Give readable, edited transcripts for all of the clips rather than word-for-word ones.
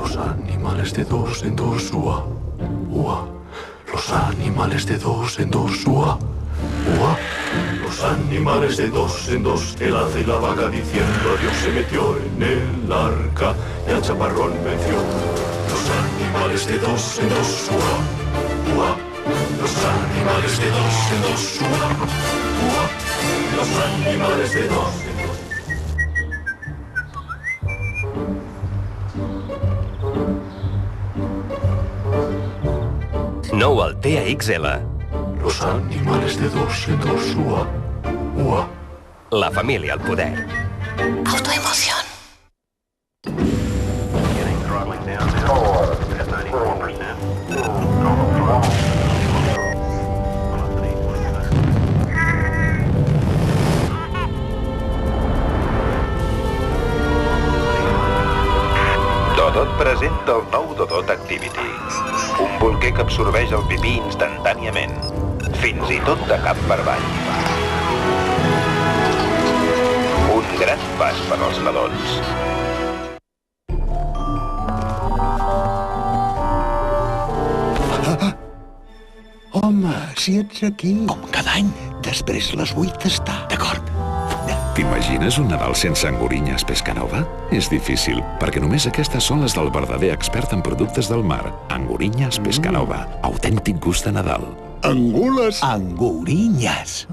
Los animales de dos en dos, ua, ua. Los animales de dos en dos, ua, ua. Los animales de dos en dos, el haz y la vaca diciendo adiós se metió en el arca y al chaparrón venció. Los animales de dos en dos, ua, ua. Los animales de dos en dos, ua, ua. Los animales de dos en dos. Nou al TXL. Los animales de dos en dos, ua, ua. La família al poder. Autoemoción. Dodot presenta el nou Dodot Activity. Un bolquer que absorbeix el pipí instantàniament, fins i tot de cap per avall. Un gran pas per als nadons. Home, si ets aquí... Com cada any, després les 8 està. D'acord. T'imagines un Nadal sense angorinyes Pescanova? És difícil, perquè només aquestes són les del verdader expert en productes del mar. Angorinyes Pescanova. Autèntic gust de Nadal. Angules! Angorinyes.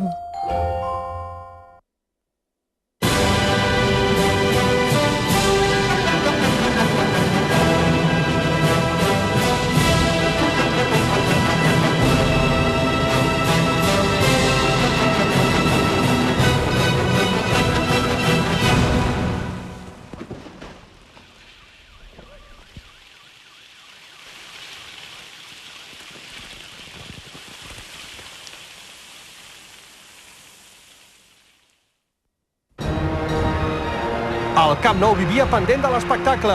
El Camp Nou vivia pendent de l'espectacle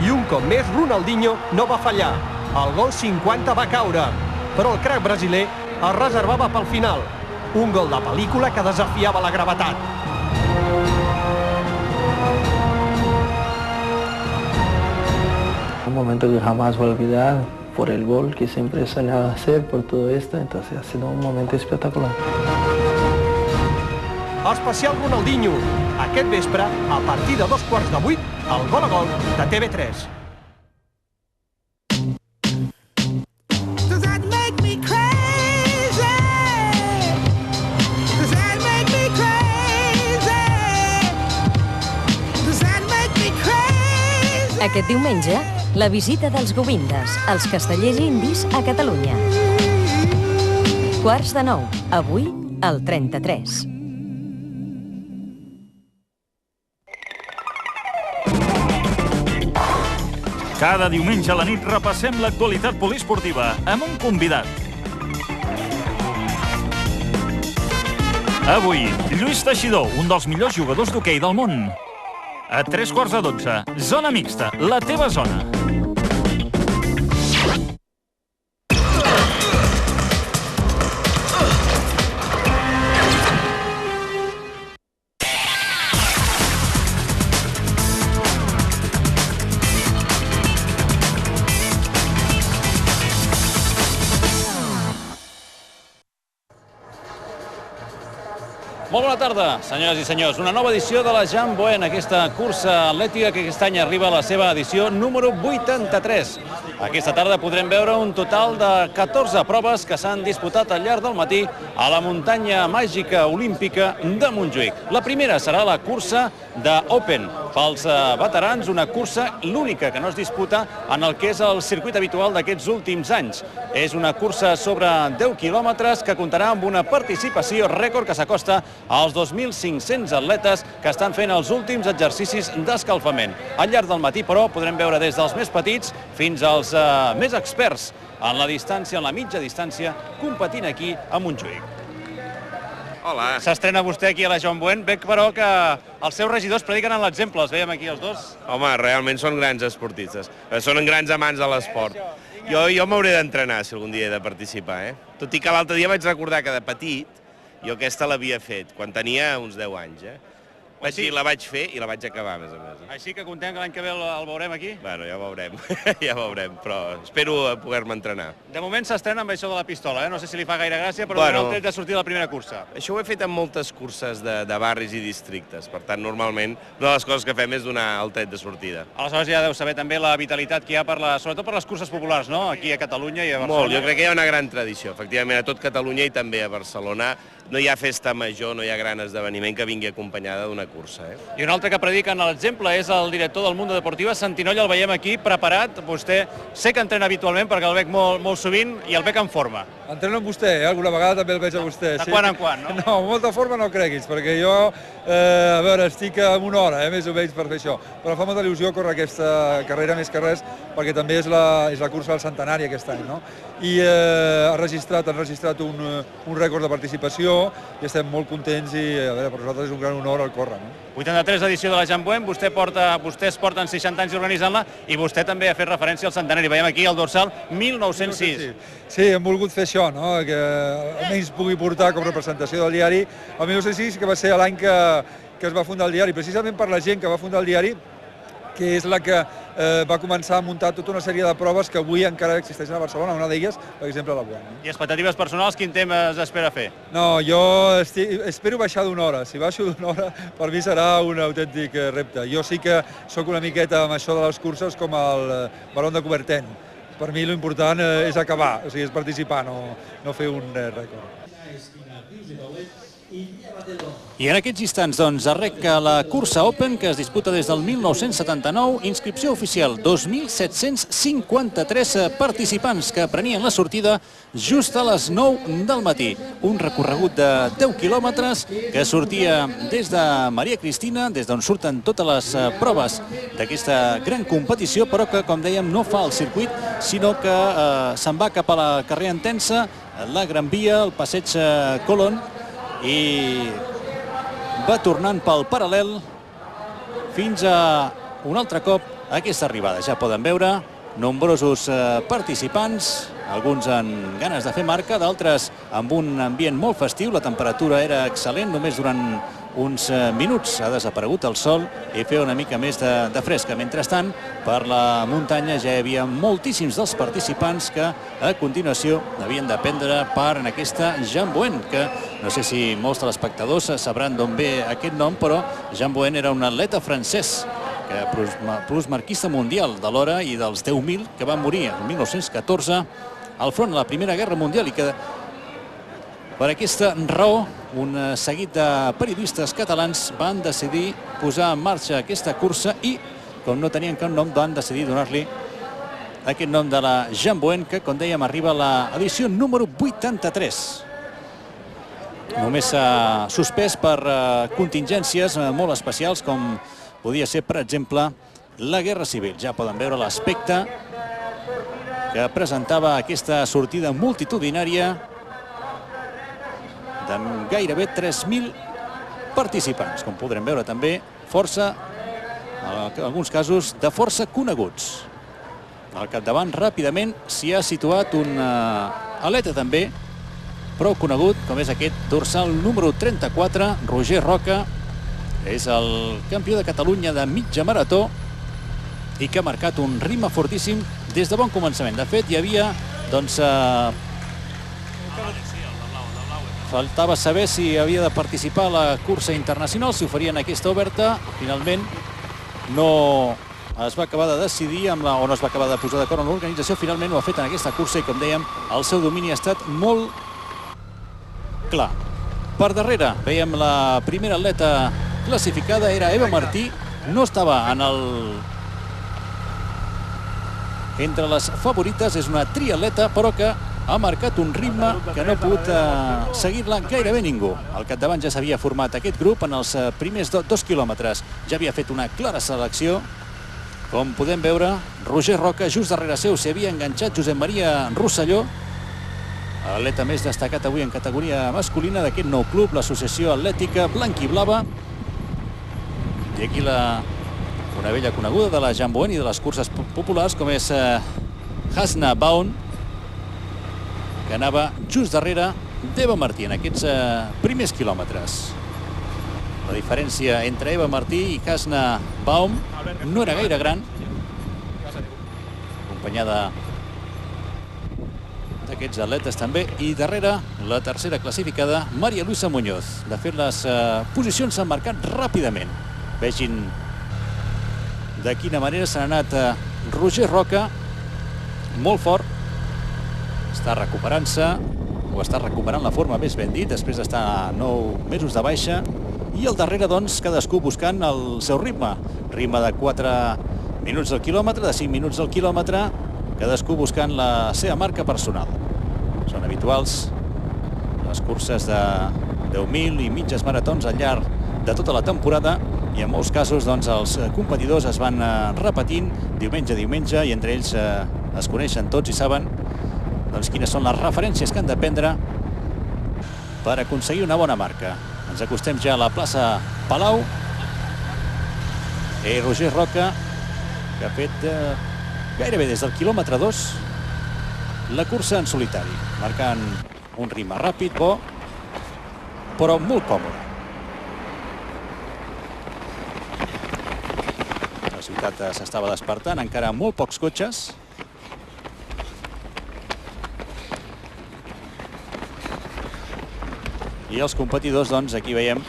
i un cop més Ronaldinho no va fallar. El gol 50 va caure, però el crac brasiler es reservava pel final. Un gol de pel·lícula que desafiava la gravetat. Un momento que jamás voy a olvidar por el gol que siempre he soñado hacer, por todo esto, entonces ha sido un momento espectacular. Especial Ronaldinho. Aquest vespre, a partir de 7:15, el Gol a Gol de TV3. Aquest diumenge, la visita dels Govindes, els castellers indis a Catalunya. 8:45, avui, al 33. Cada diumenge a la nit repassem l'actualitat poliesportiva amb un convidat. Avui, Lluís Teixidor, un dels millors jugadors d'hoquei del món. A 11:45, Zona Mixta, la teva zona. Molt bona tarda, senyores i senyors. Una nova edició de la Jambo en aquesta cursa atlètica que aquest any arriba a la seva edició número 83. Aquesta tarda podrem veure un total de 14 proves que s'han disputat al llarg del matí a la muntanya màgica olímpica de Montjuïc. La primera serà la cursa d'Open. Pels veterans, una cursa l'única que no es disputa en el que és el circuit habitual d'aquests últims anys. És una cursa sobre 10 quilòmetres que comptarà amb una participació rècord que s'acosta als 2.500 atletes que estan fent els últims exercicis d'escalfament. Al llarg del matí, però, podrem veure des dels més petits fins als més experts en la distància, en la mitja distància, competint aquí a Montjuïc. Hola. S'estrena vostè aquí a la Joan Buen. Veig, però, que els seus regidors prediquen en l'exemple. Els veiem aquí els dos. Home, realment són grans esportistes. Són grans amants de l'esport. Jo m'hauré d'entrenar si algun dia he de participar, Tot i que l'altre dia vaig recordar que de petit jo aquesta l'havia fet, quan tenia uns 10 anys, Així la vaig fer i la vaig acabar, a més a més. Així que content que l'any que ve el veurem aquí? Bueno, ja veurem, ja veurem, però espero poder-me entrenar. De moment s'estrena amb això de la pistola, no sé si li fa gaire gràcia, però Bueno, el tret de sortir de la primera cursa. Això ho he fet en moltes curses de barris i districtes, per tant, normalment, una de les coses que fem és donar el tret de sortida. Aleshores ja deu saber també la vitalitat que hi ha, sobretot per les curses populars, no? Aquí a Catalunya i a Barcelona. Molt, jo crec que hi ha una gran tradició, efectivament, a tot Catalunya i també a Barcelona. No hi ha festa major, no hi ha gran esdeveniment que vingui acompanyada d'una cursa. I un altre que predica en l'exemple és el director del Mundo Deportiva, Santinolla, el veiem aquí preparat. Vostè sé que entrena habitualment perquè el veig molt sovint i el veig en forma. Entreno amb vostè, alguna vegada també el veig a vostè. De quan en quan, no? No, molta forma no creguis, perquè jo, a veure, estic en una hora, més o menys, per fer això. Però fa molta il·lusió córrer aquesta carrera més que res, perquè també és la cursa del centenari aquest any, no? I han registrat un rècord de participació i estem molt contents i, a veure, per nosaltres és un gran honor el córrer, no? 83 edició de la Jambuen, vostès porten 60 anys organitzant-la i vostè també ha fet referència al centenari. Veiem aquí el dorsal 1906. Sí, hem volgut fer això, no? Que almenys pugui portar com representació del diari el 1906, que va ser l'any que es va fundar el diari, precisament per la gent que va fundar el diari, que és la que va començar a muntar tota una sèrie de proves que avui encara existeixen a Barcelona, una d'elles, per exemple, la Buena. I expectatives personals, quin temps espera fer? No, jo espero baixar d'una hora. Si baixo d'una hora, per mi serà un autèntic repte. Jo sí que sóc una miqueta amb això de les curses com el Baró de Coubertin. Per mi l'important és acabar, o sigui, és participar, no fer un rècord. I en aquests instants, doncs, arrenca la cursa Open, que es disputa des del 1979, inscripció oficial, 2.753 participants que prenien la sortida just a les 9 del matí. Un recorregut de 10 quilòmetres que sortia des de Maria Cristina, des d'on surten totes les proves d'aquesta gran competició, però que, com dèiem, no fa el circuit, sinó que se'n va cap a la carrer Entença, la Gran Via, el passeig Colón, i va tornant pel paral·lel fins a un altre cop aquesta arribada. Ja poden veure nombrosos participants, alguns amb ganes de fer marca, d'altres amb un ambient molt festiu. La temperatura era excel·lent, només durant uns minuts ha desaparegut el sol i feia una mica més de fresca. Mentrestant, per la muntanya ja hi havia moltíssims dels participants que a continuació havien de prendre part en aquesta Jambuen, que no sé si molts telespectadors sabran d'on ve aquest nom, però Jambuen era un atleta francès plusmarquista mundial de l'hora i dels 10.000 que van morir el 1914 al front de la Primera Guerra Mundial, i que per aquesta raó un seguit de periodistes catalans van decidir posar en marxa aquesta cursa i, com no tenien cap nom, van decidir donar-li aquest nom de la Jambuen, que, com dèiem, arriba a l'edició número 83. Només s'ha suspès per contingències molt especials, com podia ser, per exemple, la Guerra Civil. Ja poden veure l'aspecte que presentava aquesta sortida multitudinària de gairebé 3.000 participants. Com podrem veure també, força, en alguns casos, de força coneguts. Al capdavant, ràpidament, s'hi ha situat un atleta també prou conegut, com és aquest dorsal número 34, Roger Roca. És el campió de Catalunya de mitja marató i que ha marcat un ritme fortíssim des de bon començament. De fet, hi havia, doncs, faltava saber si havia de participar a la cursa internacional, si ho farien aquesta oberta. Finalment no es va acabar de decidir o no es va acabar de posar d'acord amb l'organització. Finalment ho ha fet en aquesta cursa i, com dèiem, el seu domini ha estat molt clar. Per darrere veiem la primera atleta classificada, era Eva Martí. No estava entre les favorites, és una triatleta, però que ha marcat un ritme que no ha pogut seguir-la gairebé ningú. Al capdavant ja s'havia format aquest grup en els primers 2 quilòmetres. Ja havia fet una clara selecció. Com podem veure, Roger Roca, just darrere seu s'hi havia enganxat Josep Maria Rosselló, l'atleta més destacat avui en categoria masculina d'aquest nou club, l'Associació Atlètica Blanquiblava. I aquí una vella coneguda de la Jambuen i de les curses populars, com és Hasna Baun, que anava just darrere d'Eva Martí en aquests primers quilòmetres. La diferència entre Eva Martí i Hasna Baum no era gaire gran, acompanyada d'aquests atletes també, i darrere la tercera classificada, María Luisa Muñoz. De fet, les posicions s'han marcat ràpidament. Vegin de quina manera s'ha anat Roger Roca, molt fort, està recuperant-se, o està recuperant la forma, més ben dit, després d'estar 9 mesos de baixa, i al darrere, doncs, cadascú buscant el seu ritme. Ritme de 4 minuts al quilòmetre, de 5 minuts al quilòmetre, cadascú buscant la seva marca personal. Són habituals les curses de 10.000 i mitges maratons al llarg de tota la temporada, i en molts casos doncs, els competidors es van repetint diumenge a diumenge, i entre ells es coneixen tots i saben doncs, quines són les referències que han de prendre per aconseguir una bona marca. Ens acostem ja a la plaça Palau. Roger Roca, que ha fet gairebé des del quilòmetre 2 la cursa en solitari, marcant un ritme ràpid, bo, però molt còmode. La ciutat s'estava despertant, encara molt pocs cotxes. I els competidors, doncs, aquí veiem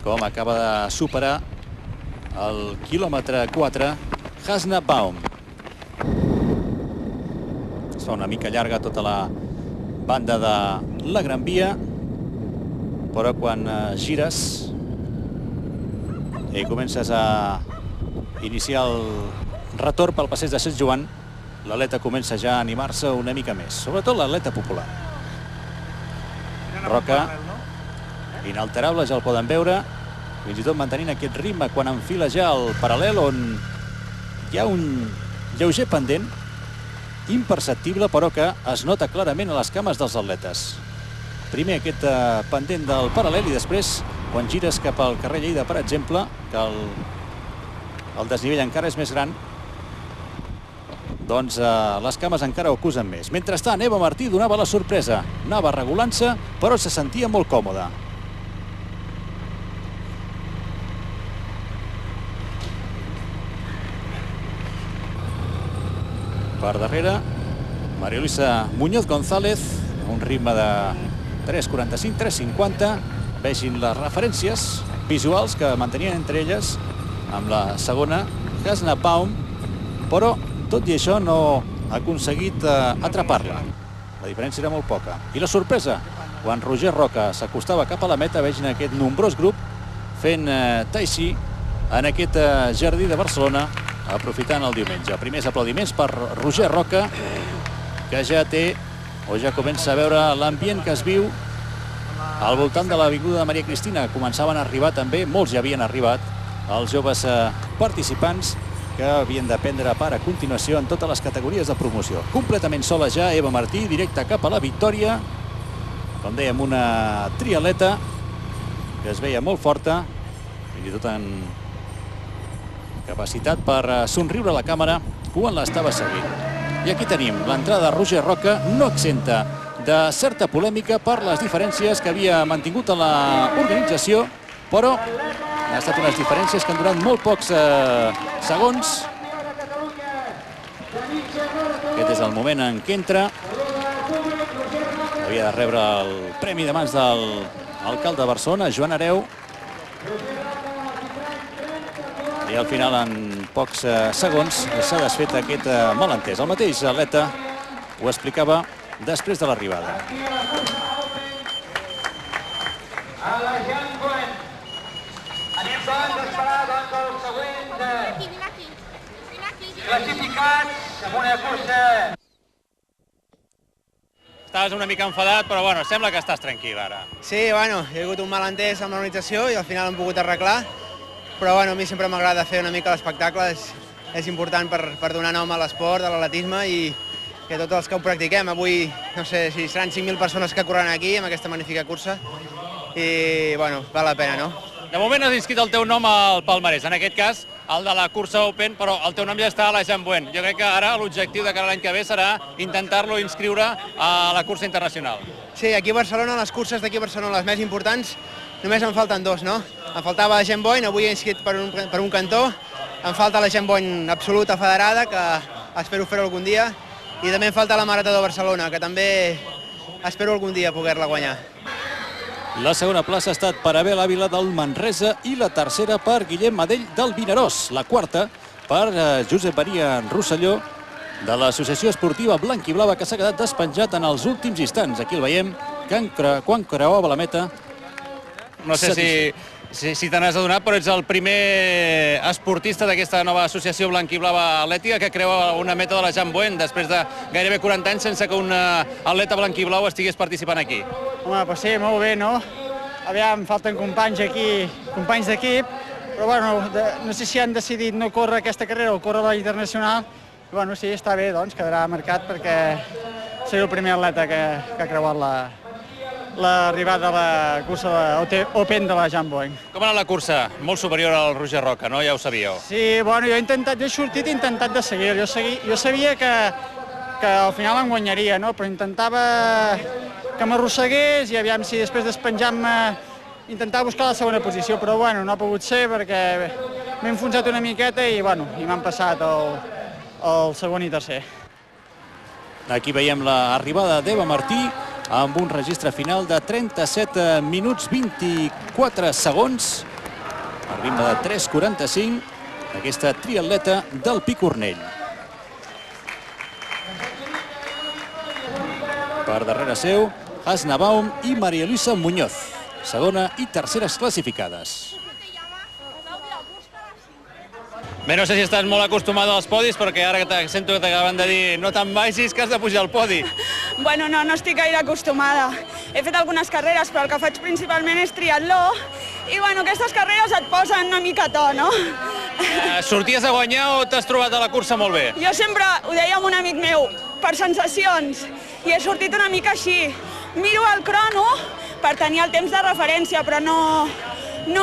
com acaba de superar el quilòmetre 4 Hasna Baum. Es fa una mica llarga tota la banda de la Gran Via, però quan gires i comences a iniciar el retorn pel passeig de Sant Joan, l'atleta comença ja a animar-se una mica més, sobretot l'atleta popular. Roca, inalterable, ja el poden veure, fins i tot mantenint aquest ritme quan enfila ja el paral·lel, on hi ha un lleuger pendent, imperceptible, però que es nota clarament a les cames dels atletes. Primer aquest pendent del paral·lel, i després, quan gires cap al carrer Lleida, per exemple, que el desnivell encara és més gran, doncs les cames encara ho acusen més. Mentrestant, Eva Martí donava la sorpresa. Anava regulant-se, però se sentia molt còmoda. Per darrere, María Luisa Muñoz González, un ritme de 3.45, 3.50. Vegin les referències visuals que mantenien entre elles amb la segona, Hasna Baum, però tot i això no ha aconseguit atrapar-la. La diferència era molt poca. I la sorpresa, quan Roger Roca s'acostava cap a la meta, vegin aquest nombrós grup fent tai chi en aquest jardí de Barcelona, aprofitant el diumenge. Primers aplaudiments per Roger Roca, que ja té, o ja comença a veure l'ambient que es viu al voltant de l'avinguda de Maria Cristina. Començaven a arribar també, molts ja havien arribat, els joves participants que havien de prendre part a continuació en totes les categories de promoció. Completament sola ja Eva Martí, directe cap a la victòria. Com dèiem, una triatleta que es veia molt forta, fins i tot en capacitat per somriure a la càmera quan l'estava seguint. I aquí tenim l'entrada de Roger Roca, no exenta de certa polèmica per les diferències que havia mantingut a l'organització, però han estat unes diferències que han durat molt pocs segons. Aquest és el moment en què entra. Havia de rebre el premi de mans de l'alcalde de Barcelona, Joan Hereu. I al final, en pocs segons, s'ha desfet aquest malentès. El mateix atleta ho explicava després de l'arribada. A la gent Boen. Anem doncs a esperar el següent classificats amb una cursa. Estaves una mica enfadat, però bueno, sembla que estàs tranquil ara. Sí, bueno, hi ha hagut un malentès amb l'organització i al final hem pogut arreglar. Però bueno, a mi sempre m'agrada fer una mica l'espectacle, és important per donar nom a l'esport, a l'atletisme, i que tots els que ho practiquem. Avui, no sé si seran 5.000 persones que corren aquí amb aquesta magnífica cursa, i bueno, val la pena, no? De moment has inscrit el teu nom al palmarès, en aquest cas el de la cursa Open, però el teu nom ja està a la Jean Buen. Jo crec que ara l'objectiu de cara a l'any que ve serà intentar-lo inscriure a la cursa internacional. Sí, aquí a Barcelona, les curses d'aquí a Barcelona, les més importants, només em falten dos, no? Em faltava la Gent Boyne, avui he inscrit per un cantó, em falta la Gent Boyne absoluta federada, que espero fer-ho algun dia, i també em falta la Marató de Barcelona, que també espero algun dia poder-la guanyar. La segona plaça ha estat per Abel Ávila del Manresa i la tercera per Guillem Adell del Vinaròs. La quarta per Josep Maria Rosselló de l'Associació Esportiva Blanquiblava, que s'ha quedat despenjat en els últims instants. Aquí el veiem, quan creuava la meta. No sé si te n'has adonat, però ets el primer esportista d'aquesta nova associació Blanquiblava Atlètica que creua una meta de la Jean Bouin després de gairebé 40 anys sense que un atleta blanquiblau estigués participant aquí. Home, doncs sí, molt bé, no? Aviam, falten companys aquí, companys d'equip, però bueno, no sé si han decidit no córrer aquesta carrera o córrer la internacional. Bueno, sí, està bé, doncs, quedarà marcat perquè seré el primer atleta que ha creuat l'arribada de la cursa Open de la Jean Bouin. Com ha anat la cursa? Molt superior al Roger Roca, no? Ja ho sabíeu. Sí, bueno, jo he sortit i he intentat de seguir. Jo sabia que al final em guanyaria, no? Però intentava que m'arrossegués i aviam si després despenjant-me intentava buscar la segona posició, però bueno, no ha pogut ser perquè m'he enfonsat una miqueta i bueno, i m'han passat el segon i tercer. Aquí veiem l'arribada d'Eva Martí amb un registre final de 37 minuts 24 segons, al ritme de 3:45, aquesta triatleta del Picornell. Per darrere seu, Hasna Baum i Maria Luisa Muñoz, segona i terceres classificades. Bé, no sé si estàs molt acostumada als podis, perquè ara que sento que t'acaben de dir no te'n vagis, que has de pujar al podi. Bueno, no estic gaire acostumada. He fet algunes carreres, però el que faig principalment és triatló. I bueno, aquestes carreres et posen una mica a to, no? Sorties a guanyar o t'has trobat a la cursa molt bé? Jo sempre ho deia amb un amic meu, per sensacions, i he sortit una mica així. Miro el crono per tenir el temps de referència, però no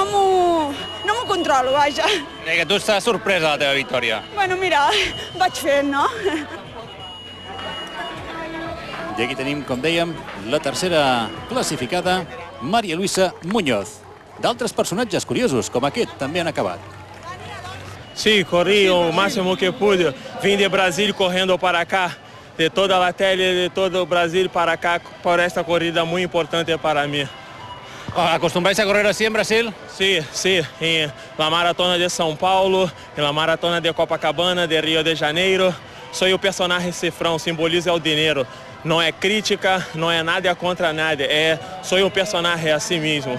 m'ho controlo, vaja. Que tu estàs sorpresa de la teva victòria. Bueno, mira, vaig fent, no? I aquí tenim, com dèiem, la tercera classificada, Maria Luisa Muñoz. D'altres personatges curiosos, com aquest, també han acabat. Sí, corri o máximo que pude. Vim de Brasil correndo para acá, de toda la tele, de todo Brasil para acá, por esta corrida muy importante para mí. ¿Acostumbráis a correr así en Brasil? Sí, en la maratona de São Paulo, en la maratona de Copacabana, de Rio de Janeiro. Soy el personaje cifrão, simboliza el dinero. No es crítica, no es nada contra nadie, soy un personaje a sí mismo.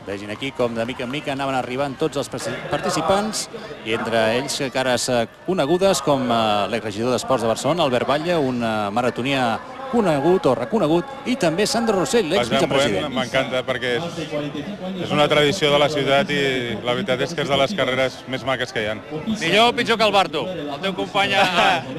Vegin aquí com de mica en mica anaven arribant tots els participants i entre ells cares conegudes com l'exregidor d'Esports de Barcelona, Albert Batlle, un maratonià conegut o reconegut, i també Sandro Rossell, l'exvicepresident. M'encanta perquè és una tradició de la ciutat i la veritat és que és de les carreres més maques que hi ha. Millor o pitjor que el Barto, el teu company,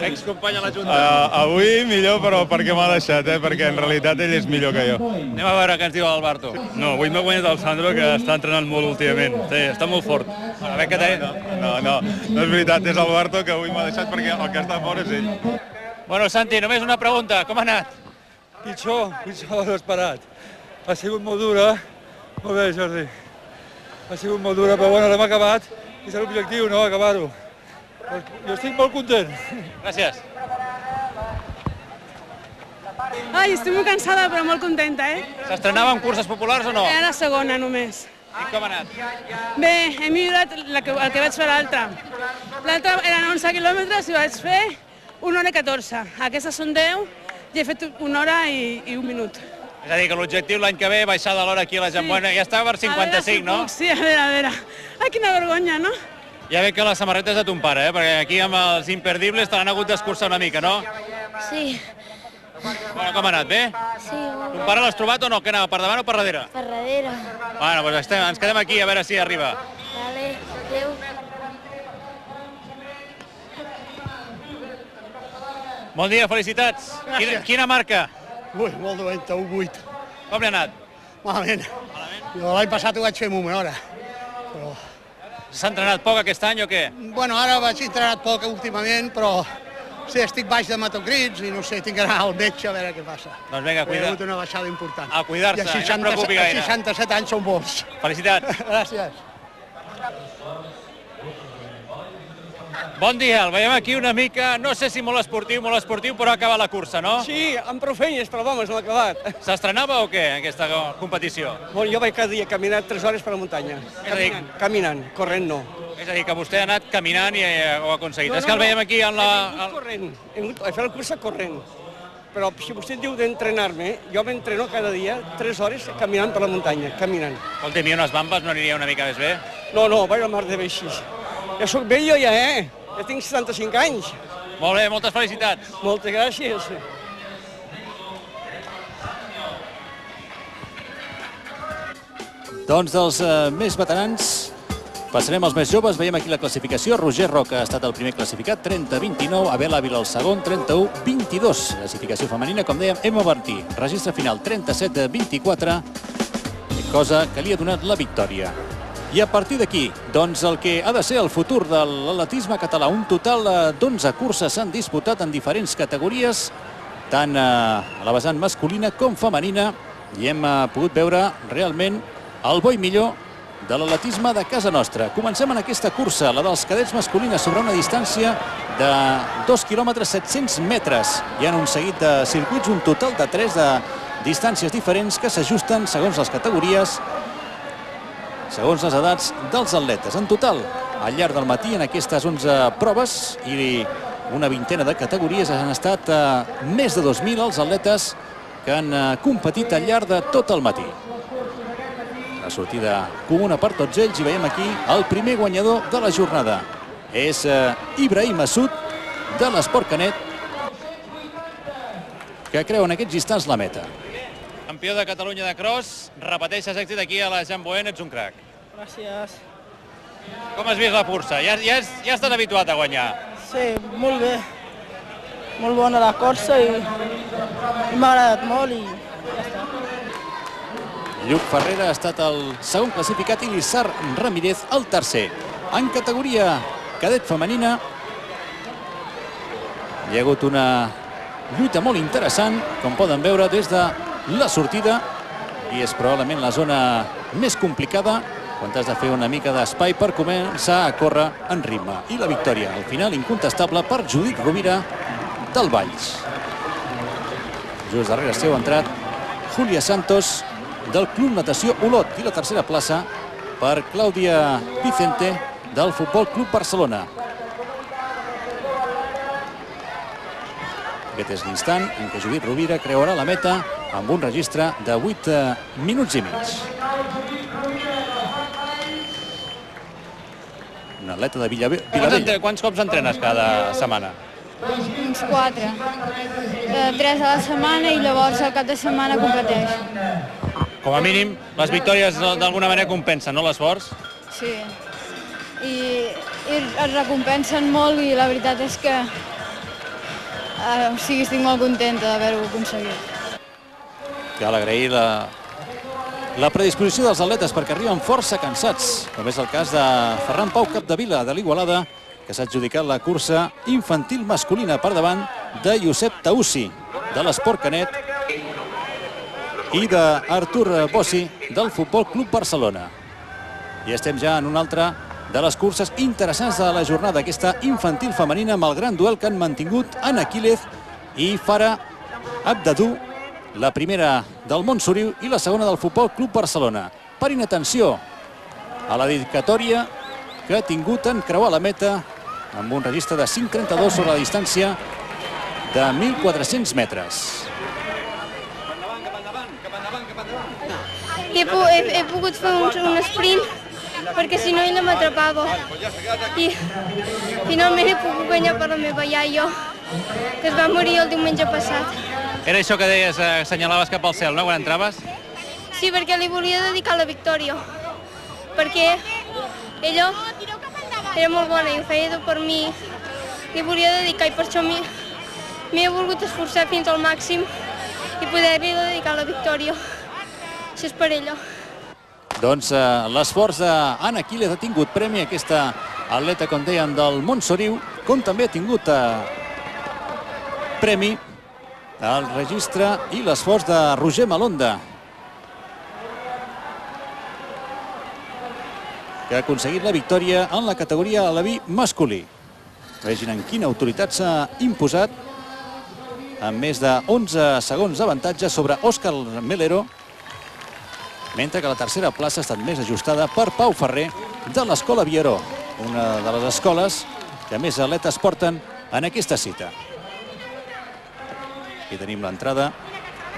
excompany a la Junta? Avui millor, però perquè m'ha deixat, perquè en realitat ell és millor que jo. Anem a veure què ens diu el Barto. No, avui m'ha guanyat el Sandro, que està entrenant molt últimament. Sí, està molt fort. A veure què té. No és veritat, és el Barto que avui m'ha deixat perquè el que està fort és ell. Bueno, Santi, només una pregunta. Com ha anat? Pitjor de l'esperat. Ha sigut molt dura. Molt bé, Jordi. Ha sigut molt dura, però bueno, l'hem acabat. I és l'objectiu, no?, acabar-ho. Jo estic molt content. Gràcies. Ai, estic molt cansada, però molt contenta, S'estrenava en curses populars o no? Era la segona, només. I com ha anat? Bé, he millorat el que vaig fer l'altra. L'altra eren 11 quilòmetres i vaig fer 1 hora i 14. Aquestes són 10 i he fet 1 hora i 1 minut. És a dir, que l'objectiu l'any que ve baixar de l'hora aquí a la Jean Bouin. Ja estava per 55, no? Sí, a veure. Ai, quina vergonya, no? Ja veig que la samarreta és de ton pare, perquè aquí amb els imperdibles te l'han hagut d'escurçar una mica, no? Sí. Bueno, com ha anat, bé? Sí. Ton pare l'has trobat o no? Què anava, per davant o per darrere? Per darrere. Bueno, doncs ens quedem aquí a veure si arriba. Vale, adéu. Bon dia, felicitats. Quina marca? Ui, molt dolent, 1:08. Com li ha anat? Malament. Jo l'any passat ho vaig fer amb 1 hora. S'ha entrenat poc aquest any o què? Bueno, ara vaig entrenat poc últimament, però Sí, estic baix d'hematocrits i no sé, tinc que anar al metge a veure què passa. Doncs vinga, He cuida. hagut una baixada important. A cuidar-se, I a no es preocupi gaire. 67 anys són molts. Felicitats. Gràcies. Bon dia, el veiem aquí una mica, no sé si molt esportiu, però ha acabat la cursa, no? Sí, amb prou feines, però vamos, no ha acabat. S'estrenava o què, aquesta competició? Bueno, jo vaig cada dia caminar 3 hores per la muntanya. Caminant, corrent no. És a dir, que vostè ha anat caminant i ho ha aconseguit. És que el veiem aquí en la... He vingut corrent, he vingut a fer la cursa corrent. Però si vostè diu d'entrenar-me, jo m'entreno cada dia 3 hores caminant per la muntanya, caminant. Escolta'm, i unes bambes no aniria una mica més bé? No, vaig a mar de bé així. Ja soc vell jo ja, Ja tinc 75 anys. Molt bé, moltes felicitats. Moltes gràcies. Doncs dels més veterans passarem als més joves. Veiem aquí la classificació. Roger Roca ha estat el primer classificat, 30-29. Abel Ávila el segon, 31-22. Classificació femenina, com dèiem, Emma Martí. Registre final, 37-24. Cosa que li ha donat la victòria. I a partir d'aquí, doncs el que ha de ser el futur de l'atletisme català. Un total d'11 curses s'han disputat en diferents categories, tant a la vessant masculina com femenina, i hem pogut veure realment el bo i millor de l'atletisme de casa nostra. Comencem en aquesta cursa, la dels cadets masculina, sobre una distància de 2 quilòmetres 700 metres. Hi ha un seguit de circuits, un total de 3 de distàncies diferents que s'ajusten segons les categories, segons les edats dels atletes. En total, al llarg del matí, en aquestes 11 proves i una vintena de categories, han estat més de 2.000 els atletes que han competit al llarg de tot el matí. La sortida comuna per tots ells, i veiem aquí el primer guanyador de la jornada. És Ibrahim Massoud, de l'Esport Canet, que creu en aquests instants la meta. Campió de Catalunya de cross, repeteixes èxit aquí a la Jean Boen, ets un crac. Gràcies. Com has vist la cursa? Ja estàs habituat a guanyar. Sí, molt bé. Molt bona la cursa i m'ha agradat molt i ja està. Lluc Ferrera ha estat el segon classificat i Lissar Ramírez el tercer. En categoria cadet femenina hi ha hagut una lluita molt interessant, com poden veure des de la sortida, i és probablement la zona més complicada quan has de fer una mica d'espai per començar a córrer en ritme. I la victòria, al final, incontestable per Judit Rovira del Valls. Just darrere seu ha entrat Júlia Santos del Club Natació Olot, i la tercera plaça per Clàudia Vicente del Futbol Club Barcelona. Aquest és l'instant en què Judit Rovira creuarà la meta amb un registre de 8 minuts i mig. Un atleta de Vilavella. Quants cops entrenes cada setmana? Uns 4. 3 a la setmana i llavors al cap de setmana competeix. Com a mínim, les victòries d'alguna manera compensen, no, l'esforç? Sí. I es recompensen molt i la veritat és que estic molt contenta d'haver-ho aconseguit. Cal agrair la predisposició dels atletes perquè arriben força cansats, com és el cas de Ferran Pau Capdevila, de l'Igualada, que s'ha adjudicat la cursa infantil masculina per davant de Josep Taussi, de l'Esport Canet, i d'Artur Bossi, del Futbol Club Barcelona. I estem ja en una altra de les curses interessants de la jornada, aquesta infantil femenina, amb el gran duel que han mantingut Anna Quílez i Farah Abdadou, la primera del Montsoriu i la segona del Futbol Club Barcelona. Parin atenció a la dedicatòria que ha tingut en creuar la meta amb un registre de 5.32 sobre la distància de 1.400 metres. He pogut fer un sprint perquè si no ella m'atrapava i finalment he pogut guanyar per la meva iaia, que es va morir el diumenge passat. Era això que deies, assenyalaves cap al cel, no?, quan entraves? Sí, perquè li volia dedicar la victòria, perquè ella era molt bona i ho feia tot per mi, li volia dedicar i per això m'he volgut esforçar fins al màxim i poder-li dedicar la victòria. Això és per ella. Doncs l'esforç d'Anna Quílez ha tingut premi, aquesta atleta, com dèiem, del Montsoriu, com també ha tingut premi al registre i l'esforç de Roger Malonda, que ha aconseguit la victòria en la categoria aleví masculí. Vegin en quina autoritat s'ha imposat, amb més de 11 segons d'avantatge sobre Òscar Melero, mentre que la tercera plaça ha estat més ajustada per Pau Ferrer de l'Escola Vieró, una de les escoles que més atletes porten en aquesta cita. Aquí tenim l'entrada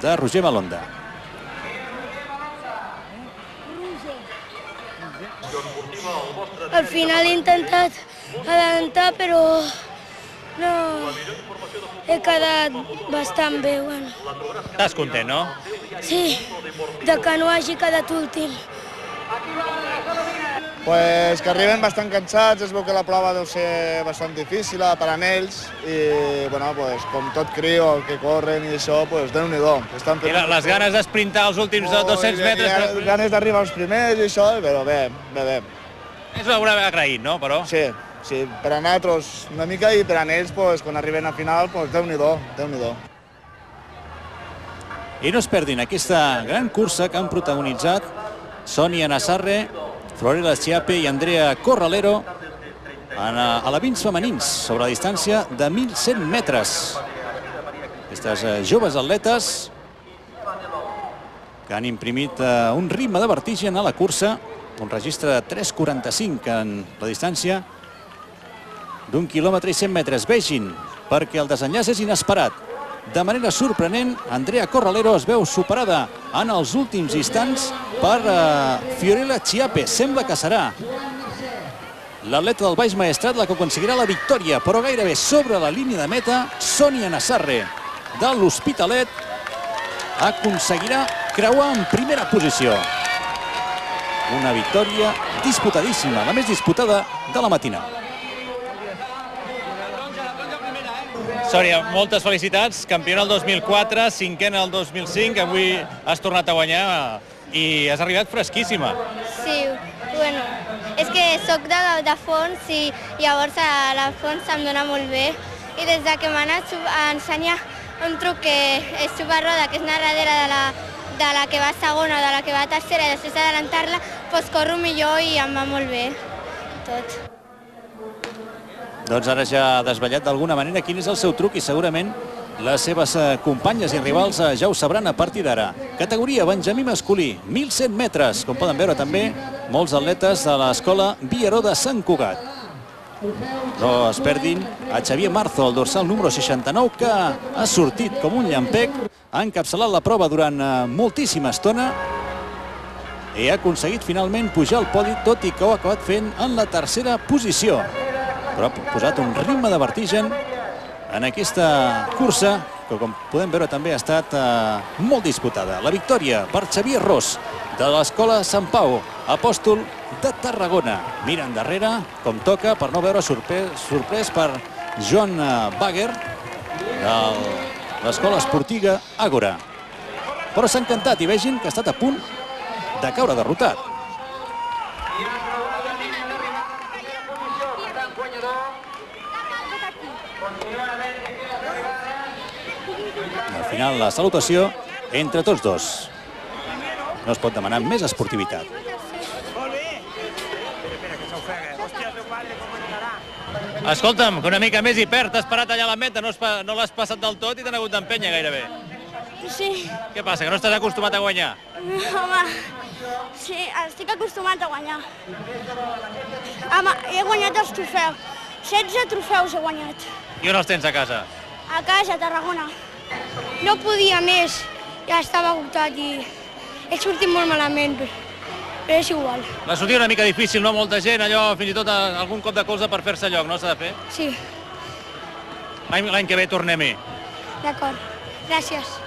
de Roger Malonda. Al final he intentat adelantar, però no he quedat bastant bé. Bueno. Estàs content, no? Sí, de que no hagi quedat últim. Pues que arriben bastant cansats, es veu que la prova deu ser bastant difícil per a ells i, bueno, pues, com tot crio que corren i això, pues, Déu-n'hi-do. I les ganes d'esprintar els últims 200 metres... Ganes d'arribar als primers i això, però bé, bé. És una agraït, no, però? Sí, sí, per a nosaltres una mica i per a ells, pues, quan arriben a final, pues, Déu-n'hi-do, Déu-n'hi-do. I no es perdin aquesta gran cursa que han protagonitzat Sònia Nassarre, Florela Chiape i Andrea Corralero a alevins femenins sobre la distància de 1.100 metres. Aquestes joves atletes que han imprimit un ritme de vertigen a la cursa, un registre de 3:45 en la distància d'1 quilòmetre i 100 metres. Vegin, perquè el desenllaç és inesperat. De manera sorprenent, Andrea Corralero es veu superada en els últims instants per Fiorella Chiape. Sembla que serà l'atleta del Baix Maestrat la que aconseguirà la victòria, però gairebé sobre la línia de meta, Sònia Nassarre de l'Hospitalet aconseguirà creuar en primera posició. Una victòria disputadíssima, la més disputada de la matinada. Sònia, moltes felicitats, campiona el 2004, cinquena el 2005, avui has tornat a guanyar i has arribat fresquíssima. Sí, bueno, és que soc de fons i llavors a la fons se'm dona molt bé i des que m'han ensenyat un truc que és superroda, que és anar darrere de la que va segona o de la que va tercera i després d'adelantar-la, doncs corro millor i em va molt bé tot. Doncs ara ja ha desvetllat d'alguna manera quin és el seu truc i segurament les seves companyes i rivals ja ho sabran a partir d'ara. Categoria Benjamí masculí, 1.100 metres, com poden veure també molts atletes de l'escola Vieró de Sant Cugat. No es perdin a Xavier Marzo, el dorsal número 69, que ha sortit com un llampec, ha encapçalat la prova durant moltíssima estona i ha aconseguit finalment pujar al podi, tot i que ho ha acabat fent en la tercera posició. Però ha posat un ritme de vertigen en aquesta cursa, que com podem veure també ha estat molt disputada. La victòria per Xavier Ros, de l'escola Sant Pau, apòstol de Tarragona. Mira endarrere, com toca, per no veure sorprès per Joan Bager, de l'escola esportiva Àgora. Però s'ha encantat i vegin que ha estat a punt de caure derrotat. Al final, la salutació entre tots dos. No es pot demanar més esportivitat. Escolta'm, que una mica més hi perd, t'has parat allà a la meta, no l'has passat del tot i t'han hagut d'empènyer gairebé. Sí. Què passa, que no estàs acostumat a guanyar? Home, sí, estic acostumat a guanyar. Home, he guanyat els trofeus. 16 trofeus he guanyat. I on els tens a casa? A casa, a Tarragona. No podia més, ja estava agotat i he sortit molt malament, però és igual. La sortida una mica difícil, no? Molta gent, allò, fins i tot algun cop de colze per fer-se lloc, no s'ha de fer? Sí. L'any que ve tornem-hi. D'acord, gràcies.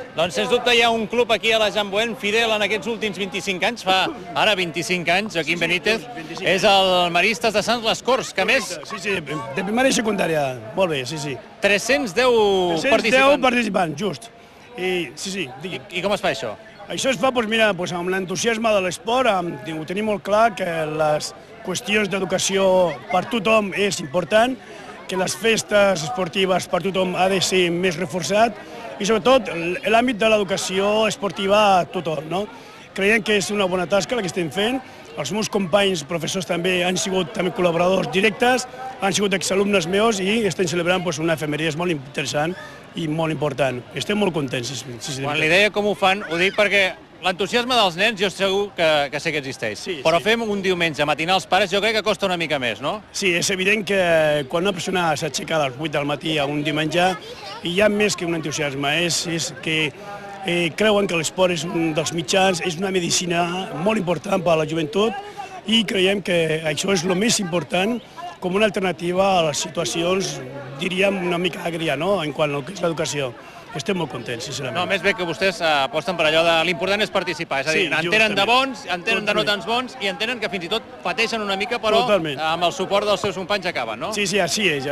Doncs, sens dubte, hi ha un club aquí a la Jambuent, fidel en aquests últims 25 anys, fa ara 25 anys, Joaquim Benítez, és el Maristes de Sant Les Corts, que més... Sí, de primària i secundària, molt bé, sí. 310 participants. 310 participants, just. Sí, digui. I com es fa això? Això es fa, mira, amb l'entusiasme de l'esport, ho tenim molt clar que les qüestions d'educació per tothom és important que les festes esportives per tothom ha de ser més reforçat i sobretot l'àmbit de l'educació esportiva a tothom. Creiem que és una bona tasca la que estem fent. Els meus companys, professors també, han sigut també col·laboradors directes, han sigut exalumnes meus i estem celebrant una efemèria molt interessant i molt important. Estem molt contents. Quan li deia com ho fan, ho dic perquè l'entusiasme dels nens jo segur que sé que existeix, però fem un diumenge matinar els pares jo crec que costa una mica més, no? Sí, és evident que quan una persona s'aixeca a les 8 del matí a un diumenge hi ha més que un entusiasme, és que creuen que l'esport és un dels mitjans, és una medicina molt important per a la joventut i creiem que això és el més important com una alternativa a les situacions, diríem, una mica àgria, en quant al que és l'educació. Estem molt contents, sincerament. No, més bé que vostès aposten per allò de l'important és participar, és a dir, en tenen de bons, en tenen de no tants bons i en tenen que fins i tot pateixen una mica, però amb el suport dels seus companys acaben, no? Sí, així és.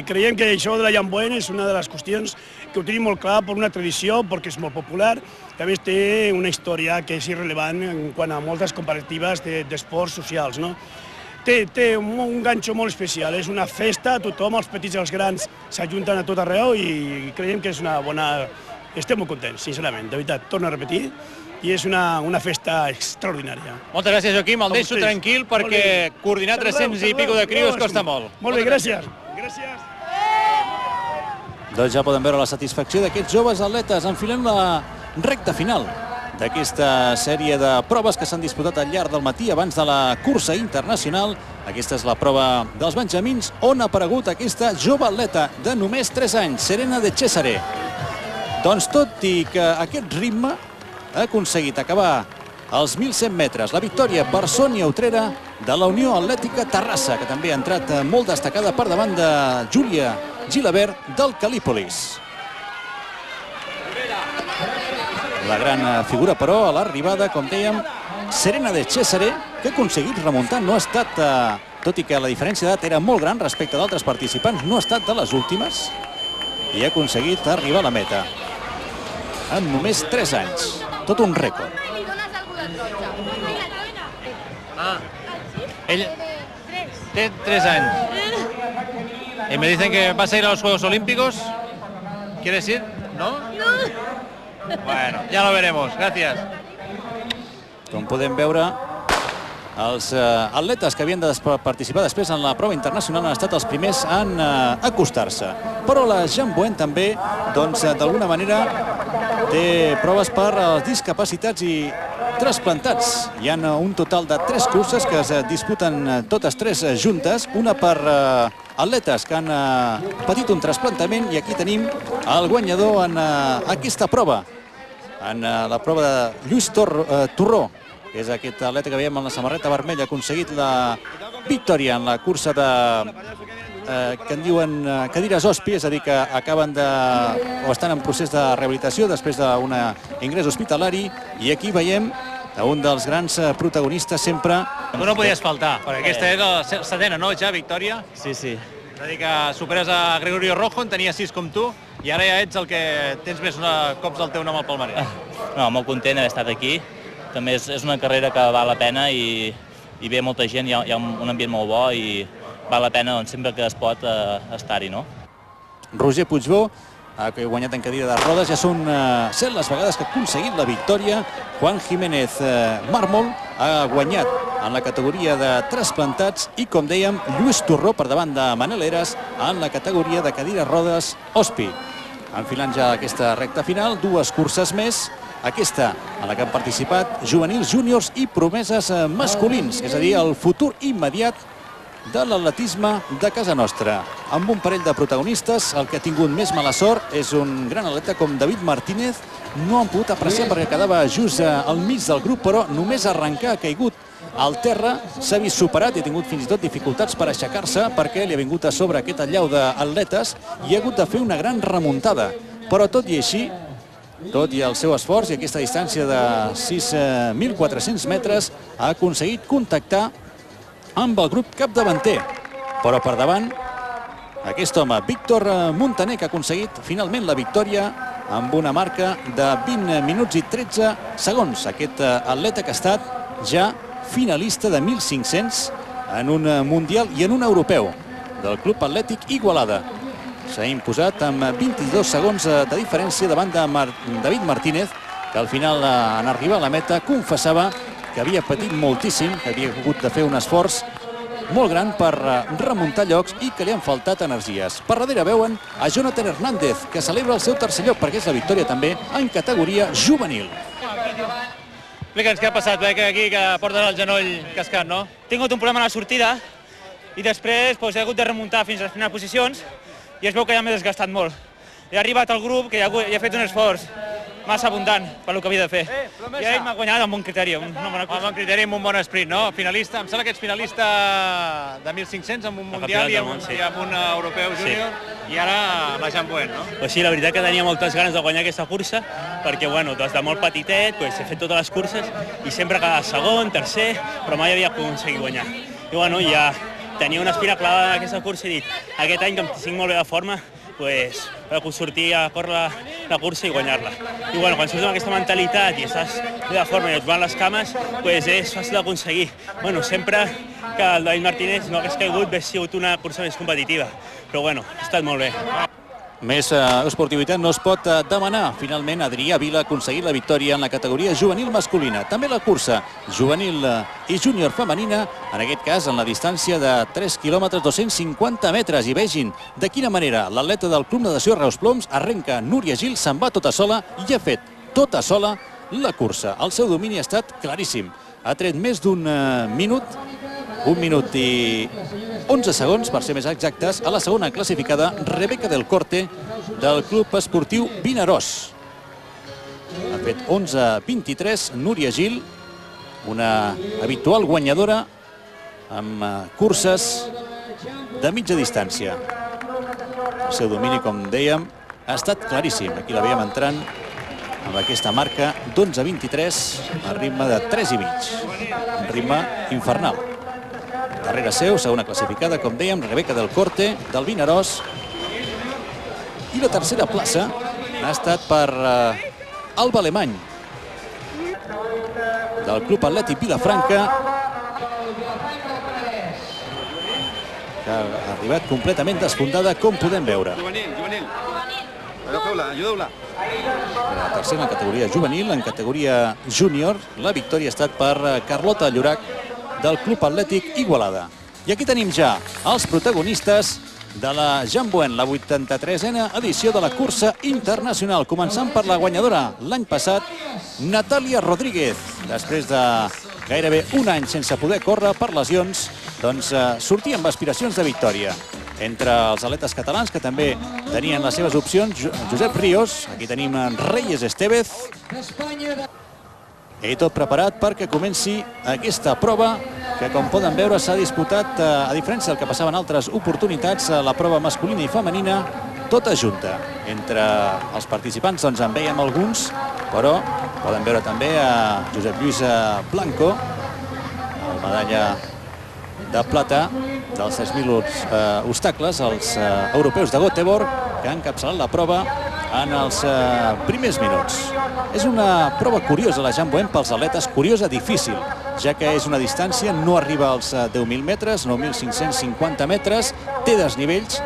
Creiem que això de la Llamboen és una de les qüestions que ho tenim molt clar per una tradició, perquè és molt popular, també té una història que és irrellevant en quant a moltes comparatives d'esports socials, no? Té un ganxo molt especial, és una festa, tothom, els petits i els grans, s'ajunten a tot arreu i creiem que és una bona... Estem molt contents, sincerament, de veritat, torno a repetir, i és una festa extraordinària. Moltes gràcies, Joaquim, el deixo tranquil perquè coordinar 300 i pico de crios costa molt. Molt bé, gràcies. Doncs ja poden veure la satisfacció d'aquests joves atletes enfilant la recta final d'aquesta sèrie de proves que s'han disputat al llarg del matí abans de la cursa internacional. Aquesta és la prova dels benjamins on ha aparegut aquesta jove atleta de només 3 anys, Serena de Cesare. Doncs tot i que aquest ritme ha aconseguit acabar els 1.100 metres. La victòria per Sònia Utrera de la Unió Atlètica Terrassa, que també ha entrat molt destacada per davant de Júlia Gilabert del Cal·lípolis. La gran figura, però, a l'arribada, com dèiem, Serena de Cesare, que ha aconseguit remuntar. No ha estat, tot i que la diferència d'edat era molt gran respecte d'altres participants, no ha estat de les últimes i ha aconseguit arribar a la meta en només 3 anys. Tot un rècord. Ell té 3 anys. Y me dicen que vas a ir a los Juegos Olímpicos. ¿Quieres ir? ¿No? No. Bueno, ya lo veremos. Gracias. Com podem veure, els atletes que havien de participar després en la prova internacional han estat els primers en acostar-se. Però la Llamboen també, doncs, d'alguna manera, té proves per als discapacitats i trasplantats. Hi ha un total de 3 curses que es disputen totes 3 juntes, una per atletes que han patit un trasplantament, i aquí tenim el guanyador en aquesta prova, en la prova de Lluís Torró, que és aquest atleta que veiem amb la samarreta vermella, ha aconseguit la victòria en la cursa que en diuen cadires OSPI, és a dir, que acaben o estan en procés de rehabilitació després d'un ingrés hospitalari, i aquí veiem un dels grans protagonistes sempre. Tu no podies faltar, perquè aquesta és la 7ª, no, ja, victòria? Sí. És a dir, que superes a Gregorio Rojo, en tenia 6 com tu, i ara ja ets el que tens més cops del teu nom al palmarès. No, molt content d'haver estat aquí. També és una carrera que val la pena i ve molta gent, hi ha un ambient molt bo i val la pena sempre que es pot estar-hi, no? Roger Puigbó, que ha guanyat en cadira de rodes, ja són 7 les vegades que ha aconseguit la victòria. Juan Jiménez Mármol ha guanyat en la categoria de trasplantats i, com dèiem, Lluís Torró per davant de Manel Eras en la categoria de cadires rodes OSPI. Enfilant ja aquesta recta final, 2 curses més, aquesta en la que han participat juvenils, júniors i promeses masculins, és a dir, el futur immediat de l'atletisme de casa nostra. Amb un parell de protagonistes, el que ha tingut més mala sort és un gran atleta com David Martínez. No han pogut apreciar perquè quedava just al mig del grup, però només arrencar ha caigut al terra, s'ha vist superat i ha tingut fins i tot dificultats per aixecar-se perquè li ha vingut a sobre aquest allau d'atletes i ha hagut de fer una gran remuntada. Però tot i així, tot i el seu esforç i aquesta distància de 6.400 metres, ha aconseguit contactar amb el grup capdavanter. Però per davant, aquest home, Víctor Montaner, que ha aconseguit finalment la victòria amb una marca de 20 minuts i 13 segons. Aquest atleta que ha estat ja finalista de 1.500 en un mundial i en un europeu. del Club Atlètic Igualada. S'ha imposat amb 22 segons de diferència davant de David Martínez, que al final, en arribar a la meta, confessava que havia patit moltíssim, que havia hagut de fer un esforç molt gran per remuntar llocs i que li han faltat energies. Per darrere veuen a Jonathan Hernández, que celebra el seu tercer lloc, perquè és la victòria també en categoria juvenil. Explica'ns què ha passat, que aquí que portes el genoll cascat, no? He tingut un problema a la sortida i després he hagut de remuntar fins a les primeres posicions i es veu que ja m'he desgastat molt. He arribat al grup que ja he fet un esforç massa abundant per el que havia de fer. I ell m'ha guanyat amb bon criteri. Amb bon criteri, amb un bon esprit, no? Finalista, em sembla que ets finalista de 1.500 amb un mundial i amb un europeu júnior i ara la Jean Buen, no? Pues sí, la veritat que tenia moltes ganes de guanyar aquesta cursa perquè, bueno, des de molt petitet he fet totes les curses i sempre cada segon, tercer, però mai havia aconseguit guanyar. I, bueno, ja tenia una espina clavada en aquesta cursa i he dit, aquest any que em tinc molt bé de forma, he de sortir a córrer la cursa i guanyar-la. I bueno, quan surts amb aquesta mentalitat i estàs bé de forma i et van les cames, és fàcil d'aconseguir. Bueno, sempre que el David Martínez no hagués caigut, hauria sigut una cursa més competitiva. Però bueno, ha estat molt bé. Més esportivitat no es pot demanar. Finalment, Adrià Vila ha aconseguit la victòria en la categoria juvenil masculina. També la cursa juvenil i júnior femenina, en aquest cas en la distància de 3 quilòmetres 250 metres. I vegin de quina manera l'atleta del Club Natació Reus Ploms arrenca Núria Gil, se'n va tota sola i ha fet tota sola la cursa. El seu domini ha estat claríssim. Ha tret més d'un minut, 1 minut i 11 segons, per ser més exactes, a la segona classificada, Rebeca del Corte, del Club Esportiu Vinaròs. Ha fet 11:23, Núria Gil, una habitual guanyadora amb curses de mitja distància. El seu domini, com dèiem, ha estat claríssim. Aquí la veiem entrant amb aquesta marca d'11:23, a ritme de 3,5. Un ritme infernal. Darrere seu, segona classificada, com dèiem, Rebeca del Corte, del Vinaròs. I la tercera plaça ha estat per Alba Alemany, del Club Atlètic Vilafranca, que ha arribat completament desfondada, com podem veure. Juvenil. Ajudeu-la. La tercera en categoria juvenil, en categoria júnior, la victòria ha estat per Carlota Llorac, del Club Atlètic Igualada. I aquí tenim ja els protagonistes de la Jean Buen, la 83a edició de la cursa internacional, començant per la guanyadora l'any passat, Natàlia Rodríguez. Després de gairebé un any sense poder córrer per lesions, doncs sortia amb aspiracions de victòria. Entre els atletes catalans, que també tenien les seves opcions, Josep Ríos, aquí tenim Reyes Estevez, i tot preparat perquè comenci aquesta prova que, com poden veure, s'ha disputat, a diferència del que passava en altres oportunitats, la prova masculina i femenina tota junta. Entre els participants doncs en veiem alguns, però poden veure també a Josep Lluís Blanco, el medalla de plata dels 6.000 obstacles, els europeus de Göteborg, que han encapçalat la prova en els primers minuts. És una prova curiosa, la Jean Buen, pels atletes, curiosa, difícil, ja que és una distància, no arriba als 10.000 metres, 9.550 metres, té desnivells.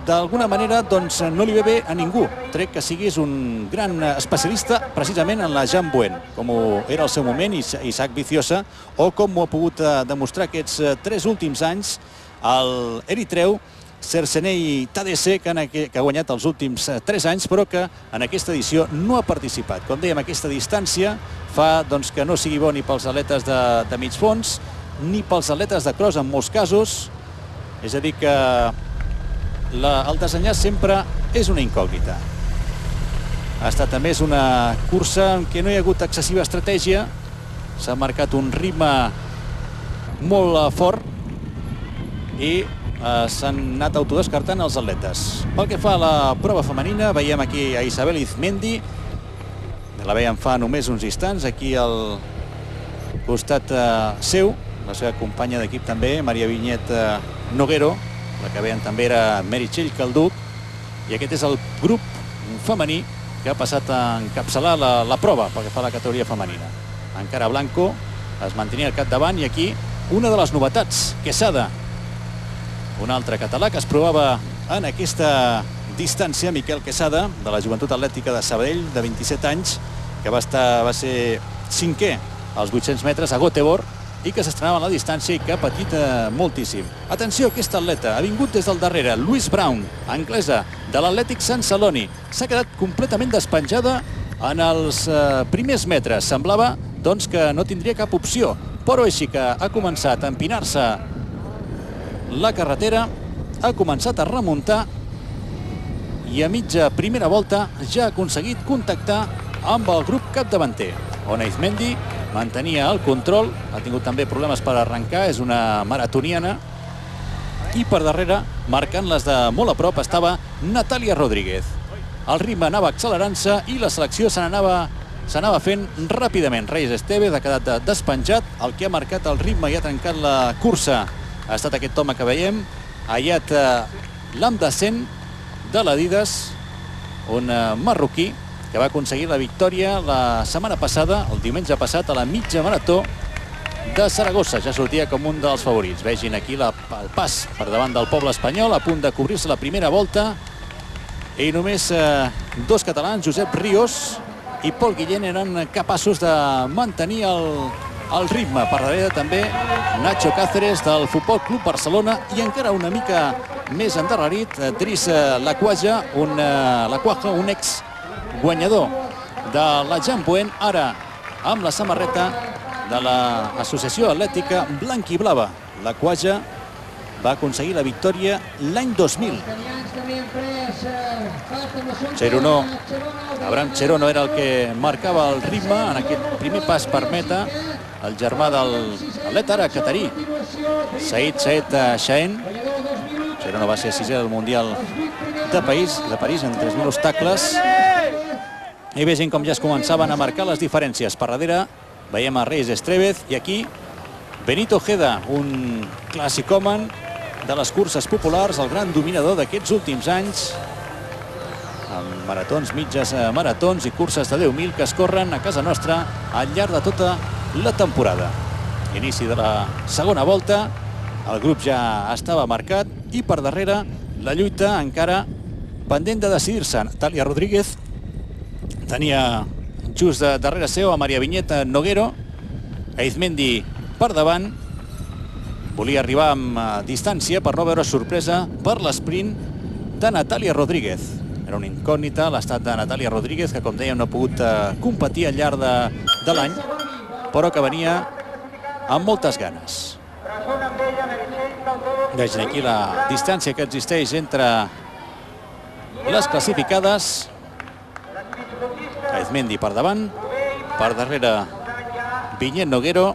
D'alguna manera, doncs, no li ve bé a ningú. Crec que siguis un gran especialista precisament en la Jean Buen, com era al seu moment Isaac Viciosa, o com ho ha pogut demostrar aquests 3 últims anys el eritreu Cercenei Tadesse, que ha guanyat els últims 3 anys, però que en aquesta edició no ha participat. Com dèiem, aquesta distància fa que no sigui bo ni pels atletes de mig fons, ni pels atletes de cross en molts casos. És a dir que el desenllaç sempre és una incògnita. Ha estat a més una cursa en què no hi ha hagut excessiva estratègia, s'ha marcat un ritme molt fort i s'han anat autodescartant els atletes. Pel que fa a la prova femenina, veiem aquí a Isabel Izmendi, la veiem fa només uns instants, aquí al costat seu, la seva companya d'equip també, Maria Vinyet Noguero, la que veiem també era Meritxell Calduc, i aquest és el grup femení que ha passat a encapçalar la prova pel que fa a la categoria femenina. Encara Blanco es mantenia al capdavant i aquí una de les novetats, Quesada, un altre català que es provava en aquesta distància, Miquel Quesada, de la Joventut Atlètica de Sabadell, de 27 anys, que va ser 5è als 800 metres a Göteborg i que s'estrenava en la distància i que ha patit moltíssim. Atenció, aquesta atleta ha vingut des del darrere, Louise Brown, anglesa de l'Atlètic Sant Celoni. S'ha quedat completament despenjada en els primers metres. Semblava doncs que no tindria cap opció, però així que ha començat a empinar-se la carretera, ha començat a remuntar i a mitja primera volta ja ha aconseguit contactar amb el grup capdavanter, on Aizmendi mantenia el control, ha tingut també problemes per arrencar, és una maratoniana, i per darrere, marcant-les de molt a prop, estava Natàlia Rodríguez. El ritme anava accelerant-se i la selecció se n'anava fent ràpidament. Reyes Estevez ha quedat despenjat, el que ha marcat el ritme i ha trencat la cursa ha estat aquest home que veiem, Ayat Lamdassen de l'Adidas, un marroquí que va aconseguir la victòria la setmana passada, el diumenge passat, a la mitja marató de Saragossa. Ja sortia com un dels favorits. Vegin aquí el pas per davant del poble espanyol, a punt de cobrir-se la primera volta. I només dos catalans, Josep Ríos i Pol Guillén, eren capaços de mantenir el ritme. Per darrere també Nacho Cáceres del Futbol Club Barcelona i encara una mica més endarrerit Dries Laquaja, un ex guanyador de la Jamboen, ara amb la samarreta de l'Associació Atlètica Blanquiblava. Laquaja va aconseguir la victòria l'any 2000. Cherono, Abraham Cherono era el que marcava el ritme en aquest primer pas per meta, el germà de l'atleta ara catarí, Said Shahen. Cherono va ser 6è del Mundial de París en 3.000 obstacles. I vegin com ja es començaven a marcar les diferències. Per darrere veiem a Reyes Estevez i aquí Benito Ojeda, un clàssicòman de les curses populars, el gran dominador d'aquests últims anys, amb maratons, mitges maratons i curses de 10.000 que es corren a casa nostra al llarg de tota la temporada. Inici de la segona volta, el grup ja estava marcat i per darrere la lluita encara pendent de decidir-se. Natàlia Rodríguez tenia just darrere seu a Maria Vinyeta Noguero, Aizmendi per davant, volia arribar amb distància per no veure sorpresa per l'esprint de Natàlia Rodríguez. Era una incògnita l'estat de Natàlia Rodríguez, que com dèiem no ha pogut competir al llarg de l'any, però que venia amb moltes ganes. Vegin aquí la distància que existeix entre les classificades. Aizmendi per davant, per darrere Vinyet Noguero,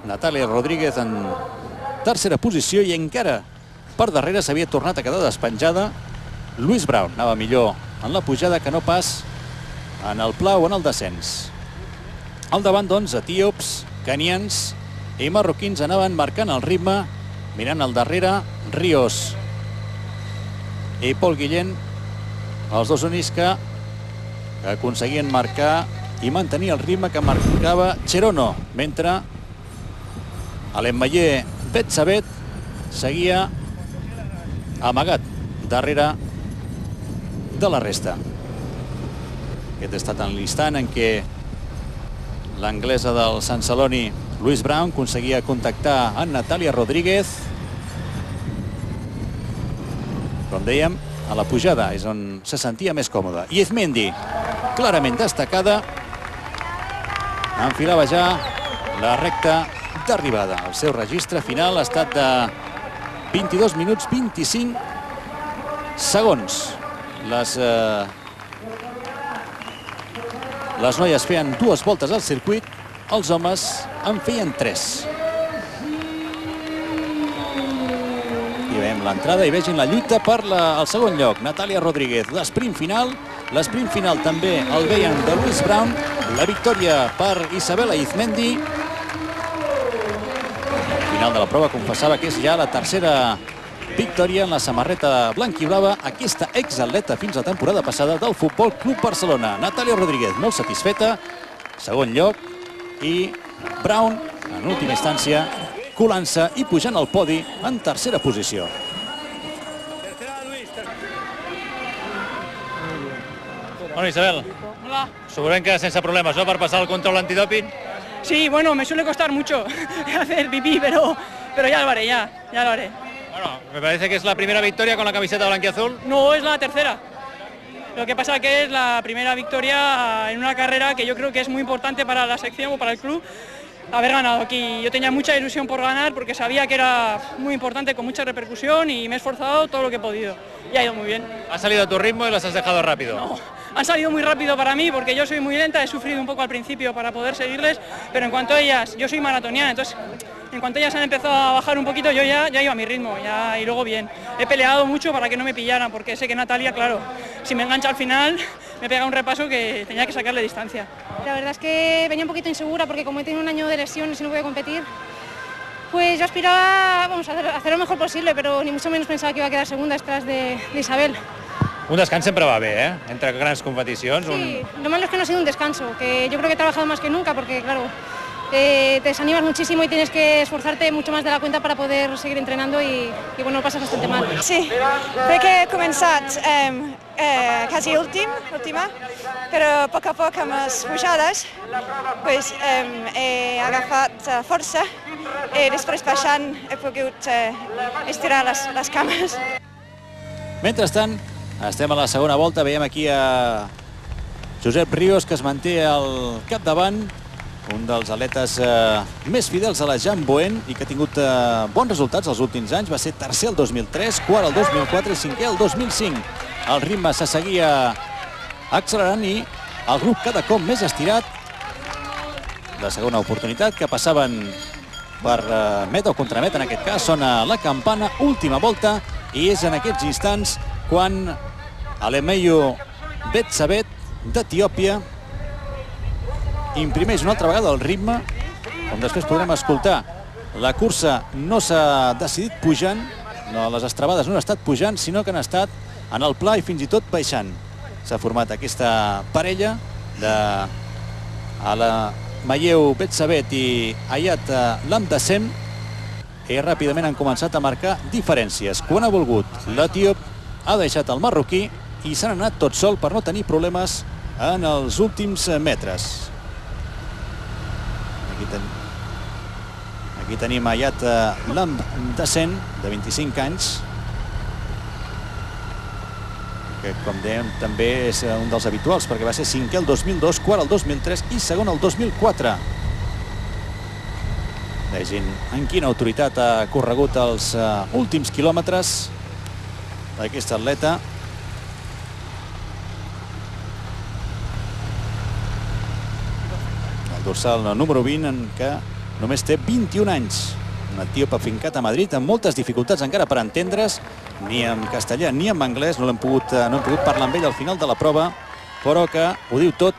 Natàlia Rodríguez en tercera posició i encara per darrere s'havia tornat a quedar despenjada Louise Brown. Anava millor en la pujada que no pas en el pla o en el descens. Al davant, doncs, etíops, canians i marroquins anaven marcant el ritme, mirant al darrere Ríos i Pol Guillén, els dos únics que aconseguien marcar i mantenir el ritme que marcava Cherono, mentre l'Emmayer Betsabet seguia amagat darrere de la resta. Aquest ha estat l'instant en què l'anglesa del Sant Celoni, Louise Brown, aconseguia contactar amb Natàlia Rodríguez. Com dèiem, a la pujada és on se sentia més còmoda. I Aizmendi, clarament destacada, enfilava ja la recta d'arribada. El seu registre final ha estat de 22 minuts 25 segons. Les noies feien 2 voltes al circuit, els homes en feien 3. I veiem l'entrada i vegin la lluita per el segon lloc. Natàlia Rodríguez, l'esprint final també el veien de Louise Brown, la victòria per Isabel Aizmendi. Al final de la prova confessava que és ja la tercera victòria en la samarreta blanquiblava, aquesta exatleta fins a la temporada passada del Futbol Club Barcelona. Natàlia Rodríguez molt satisfeta, segon lloc, i Brown, en última instància, colant-se i pujant al podi en tercera posició. Bueno, Isabel, Hola. suponem que sense problemes, ¿no?, per passar el control antidoping. Sí, bueno, me suele costar mucho hacer pipí, pero ya lo haré, ya lo haré. Bueno, me parece que es la primera victoria con la camiseta blanquiazul. No, es la tercera. Lo que pasa que es la primera victoria en una carrera que yo creo que es muy importante para la sección o para el club haber ganado aquí. Yo tenía mucha ilusión por ganar porque sabía que era muy importante, con mucha repercusión, y me he esforzado todo lo que he podido. Y ha ido muy bien. Has salido a tu ritmo y las has dejado rápido. No, han salido muy rápido para mí porque yo soy muy lenta, he sufrido un poco al principio para poder seguirles, pero en cuanto a ellas, yo soy maratoniana, entonces en cuanto ellas han empezado a bajar un poquito, yo ya iba a mi ritmo, y luego bien. He peleado mucho para que no me pillaran, porque sé que Natalia, claro, si me engancha al final, me pega un repaso que tenía que sacarle distancia. La verdad es que venía un poquito insegura porque como he tenido un año de lesiones y no voy a competir, pues yo aspiraba a hacer lo mejor posible, pero ni mucho menos pensaba que iba a quedar segunda detrás de Isabel. Un descans sempre va bé, ¿eh?, entre grans competicions. Sí, lo malo es que no ha sido un descanso, que yo creo que he trabajado más que nunca porque, claro, te desanimas muchísimo y tienes que esforzarte mucho más de la cuenta para poder seguir entrenando y bueno, lo pasas bastante mal. Sí, crec que he començat quasi última, però a poc amb les pujades pues, he agafat força i després baixant he pogut estirar les cames. Mentrestant, estem a la segona volta, veiem aquí a Josep Ríos, que es manté al capdavant, un dels atletes més fidels a la Jean Boen i que ha tingut bons resultats els últims anys. Va ser tercer el 2003, quart el 2004 i cinquè el 2005. El ritme se seguia accelerant i el grup cada cop més estirat. La segona oportunitat que passaven per meta o contrameta, en aquest cas, sona la campana, última volta, i és en aquests instants quan Alemeyu Betsabet d'Etiòpia imprimeix una altra vegada el ritme, com després podrem escoltar. La cursa no s'ha decidit pujant, les estrabades no han estat pujant, sinó que han estat en el pla i fins i tot baixant. S'ha format aquesta parella de Alemeyu Betsabet i Hayat Lamdasem i ràpidament han començat a marcar diferències. Quan ha volgut, l'etíop ha deixat el marroquí i s'han anat tot sol per no tenir problemes en els últims metres. Aquí tenim Hayat Lamdasem, de 25 anys, que, com dèiem, també és un dels habituals, perquè va ser cinquè el 2002, quart el 2003 i segon el 2004. Vegin en quina autoritat ha corregut els últims quilòmetres d'aquest atleta. El dorsal número 20, en què només té 21 anys. Un etíop afincat a Madrid amb moltes dificultats encara per entendre's, ni en castellà ni en anglès, no hem pogut parlar amb ell al final de la prova, però que ho diu tot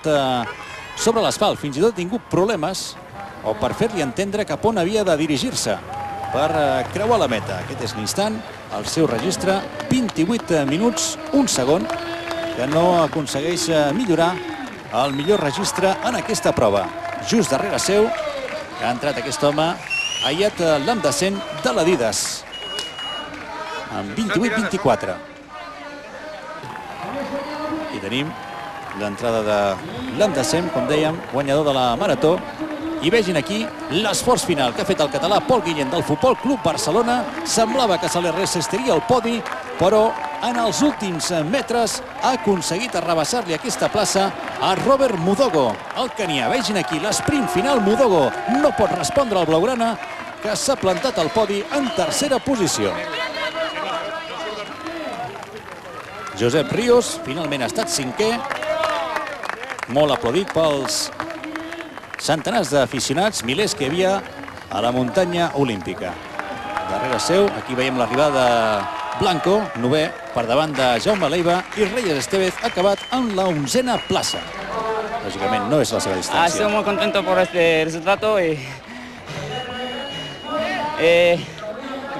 sobre l'asfalt. Fins i tot ha tingut problemes o per fer-li entendre cap on havia de dirigir-se per creuar la meta. Aquest és l'instant, el seu registre, 28 minuts, un segon, que no aconsegueix millorar el millor registre en aquesta prova. Just darrere seu ha entrat aquest home, Hayat Lamdasem, de l'Adidas, amb 28-24. I tenim l'entrada de Lamdasem, com dèiem, guanyador de la marató. I vegin aquí l'esforç final que ha fet el català Pol Guillén del Futbol Club Barcelona. Semblava que se li resistiria el podi, però en els últims metres ha aconseguit arrabassar-li aquesta plaça a Robert Mudogo, el kenià. Vegin aquí l'esprint final. Mudogo no pot respondre al blaugrana, que s'ha plantat al podi en tercera posició. Josep Ríos finalment ha estat cinquè, molt aplaudit pels centenars d'aficionats, milers que hi havia a la muntanya olímpica. Darrere seu, aquí veiem l'arribada de Blanco, 9è, per davant de Jaume Leiva, i Reyes Estevez ha acabat en la 11a plaça. Lògicament no és la seva distància. Estoy muy contento por este resultado y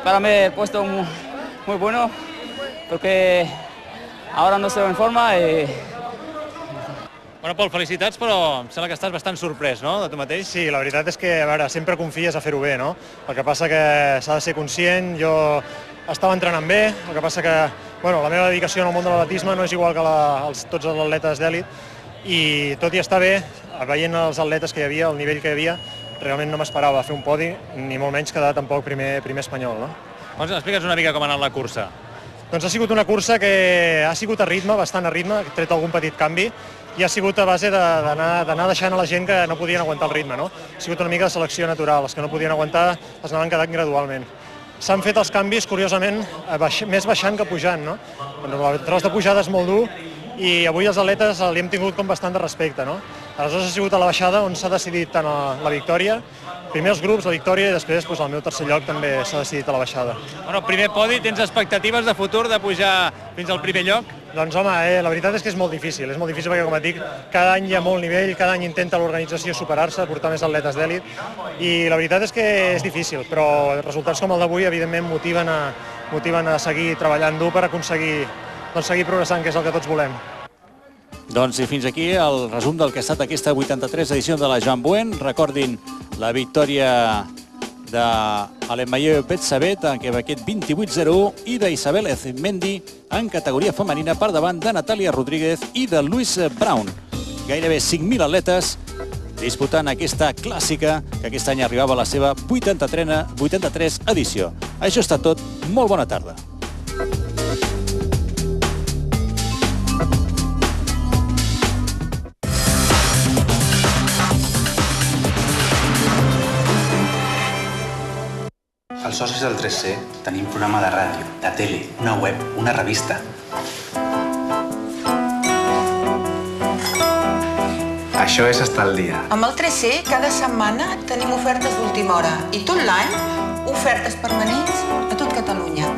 para mí el puesto muy bueno porque ahora no estoy en forma. Bueno, Pol, felicitats, però em sembla que estàs bastant sorprès, no?, de tu mateix. Sí, la veritat és que, a veure, sempre confies a fer-ho bé, no? El que passa que s'ha de ser conscient, jo estava entrenant bé, el que passa que, bueno, la meva dedicació en el món de l'atletisme no és igual que tots els atletes d'èlit, i tot i estar bé, veient els atletes que hi havia, el nivell que hi havia, realment no m'esperava fer un podi, ni molt menys quedar tampoc primer espanyol, no? Doncs explica'ns una mica com ha anat la cursa. Doncs ha sigut una cursa que ha sigut a ritme, bastant a ritme, he tret algun petit canvi, i ha sigut a base d'anar deixant a la gent que no podien aguantar el ritme, no? Ha sigut una mica de selecció natural, els que no podien aguantar els anaven quedant gradualment. S'han fet els canvis, curiosament, més baixant que pujant, no? El tros de pujada és molt dur i avui els atletes li hem tingut com bastant de respecte, no? Aleshores ha sigut a la baixada on s'ha decidit tant la victòria, primer els grups, la victòria, i després el meu tercer lloc també s'ha decidit a la baixada. Bueno, primer podi, tens expectatives de futur de pujar fins al primer lloc? Doncs home, la veritat és que és molt difícil perquè, com et dic, cada any hi ha molt nivell, cada any intenta l'organització superar-se, portar més atletes d'èlit, i la veritat és que és difícil, però resultats com el d'avui, evidentment, motiven a seguir treballant dur per aconseguir seguir progressant, que és el que tots volem. Doncs i fins aquí el resum del que ha estat aquesta 83 edició de la Jean Buen. Recordin la victòria d'Alemaier Betsabet en aquest 28-01 i d'Isabel Ezmendi en categoria femenina per davant de Natàlia Rodríguez i de Luis Brown. Gairebé 5.000 atletes disputant aquesta clàssica que aquest any arribava a la seva 83 edició. Això està tot. Molt bona tarda. Els socis del 3C tenim programa de ràdio, de tele, una web, una revista. Això és estar al dia. Amb el 3C cada setmana tenim ofertes d'última hora i tot l'any ofertes permanents a tot Catalunya.